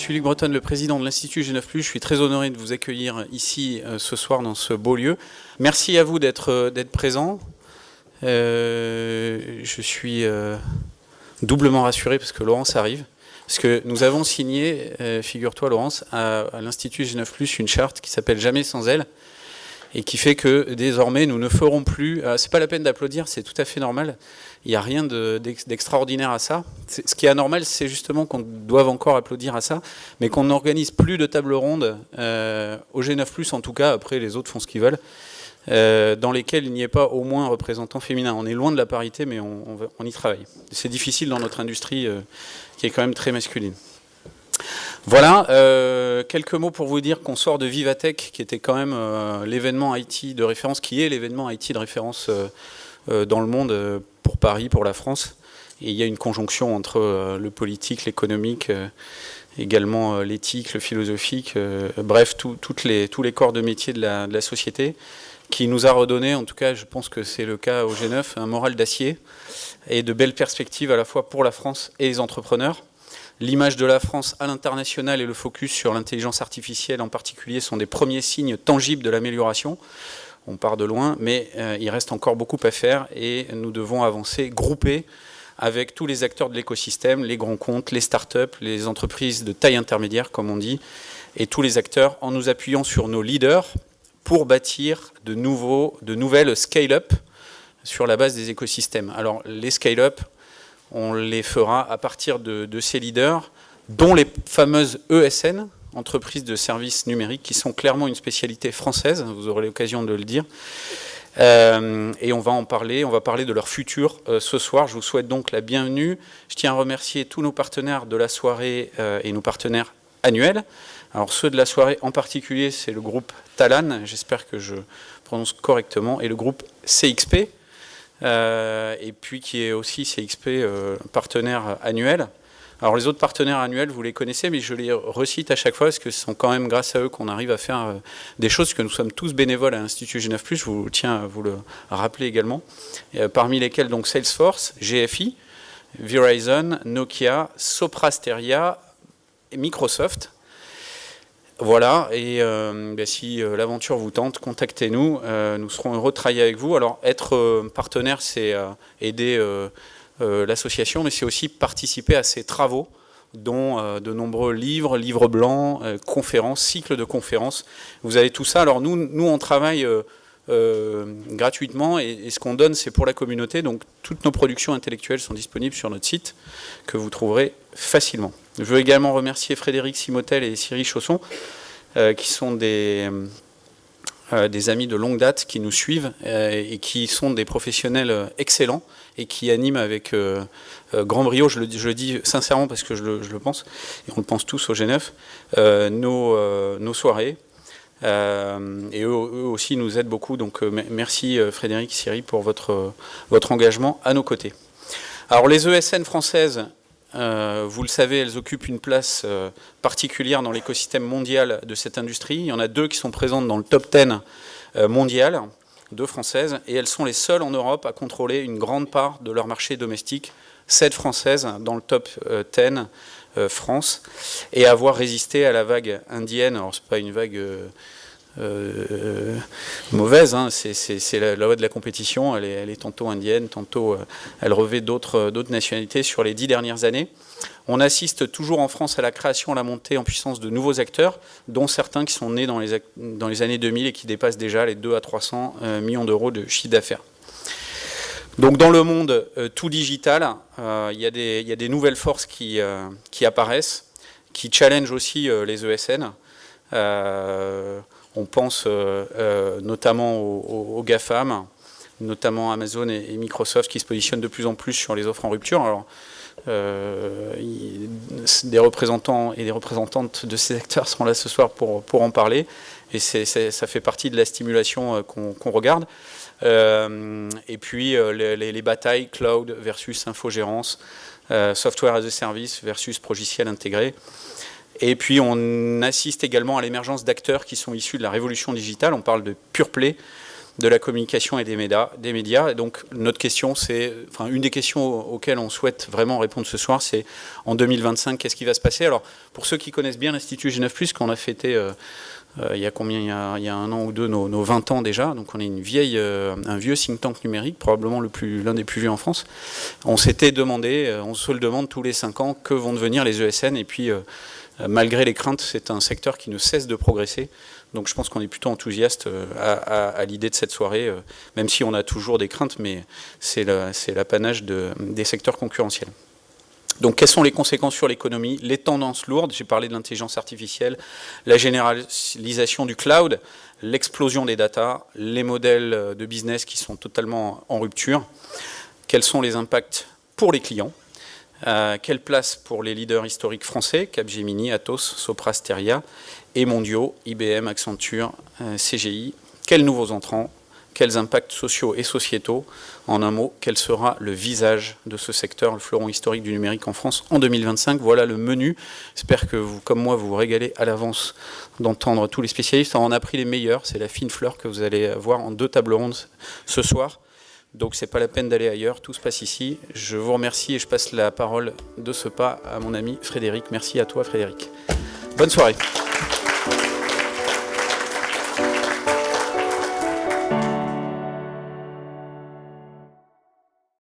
suis Luc Bretonne, le président de l'Institut G9+. Je suis très honoré de vous accueillir ici ce soir dans ce beau lieu. Merci à vous d'être présents. Je suis doublement rassuré parce que Laurence arrive. Parce que nous avons signé, figure-toi Laurence, à l'Institut G9+, une charte qui s'appelle « Jamais sans elle » et qui fait que désormais nous ne ferons plus... c'est pas la peine d'applaudir, c'est tout à fait normal. Il n'y a rien d'extraordinaire à ça. Ce qui est anormal, c'est justement qu'on doive encore applaudir à ça, mais qu'on n'organise plus de table ronde, au G9+, en tout cas, après les autres font ce qu'ils veulent, dans lesquels il n'y ait pas au moins un représentant féminin. On est loin de la parité, mais on y travaille. C'est difficile dans notre industrie qui est quand même très masculine. Voilà, quelques mots pour vous dire qu'on sort de Vivatech, qui était quand même l'événement IT de référence, qui est l'événement IT de référence dans le monde, pour Paris, pour la France. Et il y a une conjonction entre le politique, l'économique, également l'éthique, le philosophique, bref, tous les corps de métier de la société, qui nous a redonné, en tout cas je pense que c'est le cas au G9, un moral d'acier et de belles perspectives à la fois pour la France et les entrepreneurs. L'image de la France à l'international et le focus sur l'intelligence artificielle en particulier sont des premiers signes tangibles de l'amélioration. On part de loin, mais il reste encore beaucoup à faire et nous devons avancer groupés avec tous les acteurs de l'écosystème, les grands comptes, les startups, les entreprises de taille intermédiaire, comme on dit, et tous les acteurs en nous appuyant sur nos leaders pour bâtir de nouvelles scale-up sur la base des écosystèmes. Alors, les scale-up, on les fera à partir de ces leaders, dont les fameuses ESN, entreprises de services numériques, qui sont clairement une spécialité française, vous aurez l'occasion de le dire. Et on va en parler, on va parler de leur futur ce soir. Je vous souhaite donc la bienvenue. Je tiens à remercier tous nos partenaires de la soirée et nos partenaires annuels. Alors ceux de la soirée en particulier, c'est le groupe Talan, j'espère que je prononce correctement, et le groupe CXP, et puis qui est aussi CXP partenaire annuel. Alors les autres partenaires annuels, vous les connaissez, mais je les recite à chaque fois parce que ce sont quand même grâce à eux qu'on arrive à faire des choses, que nous sommes tous bénévoles à l'Institut G9+, je vous tiens à vous le rappeler également, parmi lesquels donc Salesforce, GFI, Verizon, Nokia, Soprasteria, et Microsoft. Voilà, et si l'aventure vous tente, contactez-nous, nous serons heureux de travailler avec vous. Alors être partenaire, c'est aider l'association, mais c'est aussi participer à ces travaux, dont de nombreux livres blancs, conférences, cycles de conférences. Vous avez tout ça. Alors nous on travaille gratuitement, et ce qu'on donne, c'est pour la communauté. Donc toutes nos productions intellectuelles sont disponibles sur notre site, que vous trouverez facilement. Je veux également remercier Frédéric Simotel et Cyril Chausson, qui sont des amis de longue date qui nous suivent et qui sont des professionnels excellents et qui animent avec grand brio, je le dis sincèrement parce que je le pense, et on le pense tous au G9, nos soirées. Et eux aussi nous aident beaucoup, donc merci Frédéric, Cyril pour votre engagement à nos côtés. Alors les ESN françaises, vous le savez, elles occupent une place particulière dans l'écosystème mondial de cette industrie. Il y en a 2 qui sont présentes dans le top 10 mondial, 2 françaises, et elles sont les seules en Europe à contrôler une grande part de leur marché domestique, 7 françaises dans le top 10 France, et avoir résisté à la vague indienne. Alors c'est pas une vague mauvaise, hein, c'est la loi de la compétition, elle est tantôt indienne, tantôt elle revêt d'autres nationalités sur les 10 dernières années. On assiste toujours en France à la création, à la montée en puissance de nouveaux acteurs, dont certains qui sont nés dans les années 2000 et qui dépassent déjà les 200 à 300 millions d'euros de chiffre d'affaires. Donc dans le monde tout digital, il y a des nouvelles forces qui apparaissent, qui challengent aussi les ESN. On pense notamment aux GAFAM, notamment Amazon et Microsoft, qui se positionnent de plus en plus sur les offres en rupture. Alors, des représentants et des représentantes de ces acteurs sont là ce soir pour en parler, et ça fait partie de la stimulation qu'on regarde. Et puis les batailles cloud versus infogérance, software as a service versus logiciel intégré. Et puis on assiste également à l'émergence d'acteurs qui sont issus de la révolution digitale. On parle de pure play, de la communication et des médias. Et donc notre question, c'est, enfin une des questions auxquelles on souhaite vraiment répondre ce soir, c'est en 2025, qu'est-ce qui va se passer? Alors pour ceux qui connaissent bien l'Institut G9+, qu'on a fêté il y a combien, il y a un an ou deux, nos 20 ans déjà, donc on est un vieux think tank numérique, probablement l'un des plus vieux en France. On s'était demandé, on se le demande tous les 5 ans, que vont devenir les ESN, et puis malgré les craintes, c'est un secteur qui ne cesse de progresser. Donc je pense qu'on est plutôt enthousiaste à l'idée de cette soirée, même si on a toujours des craintes, mais c'est l'apanage des secteurs concurrentiels. Donc quelles sont les conséquences sur l'économie? Les tendances lourdes, j'ai parlé de l'intelligence artificielle, la généralisation du cloud, l'explosion des data, les modèles de business qui sont totalement en rupture. Quels sont les impacts pour les clients? Quelle place pour les leaders historiques français, Capgemini, Atos, Sopra Steria, et mondiaux, IBM, Accenture, CGI? Quels nouveaux entrants? Quels impacts sociaux et sociétaux? En un mot, quel sera le visage de ce secteur, le fleuron historique du numérique en France en 2025? Voilà le menu. J'espère que vous, comme moi, vous vous régalez à l'avance d'entendre tous les spécialistes. On a pris les meilleurs, c'est la fine fleur que vous allez voir en 2 tables rondes ce soir. Donc c'est pas la peine d'aller ailleurs, tout se passe ici. Je vous remercie et je passe la parole de ce pas à mon ami Frédéric. Merci à toi Frédéric. Bonne soirée.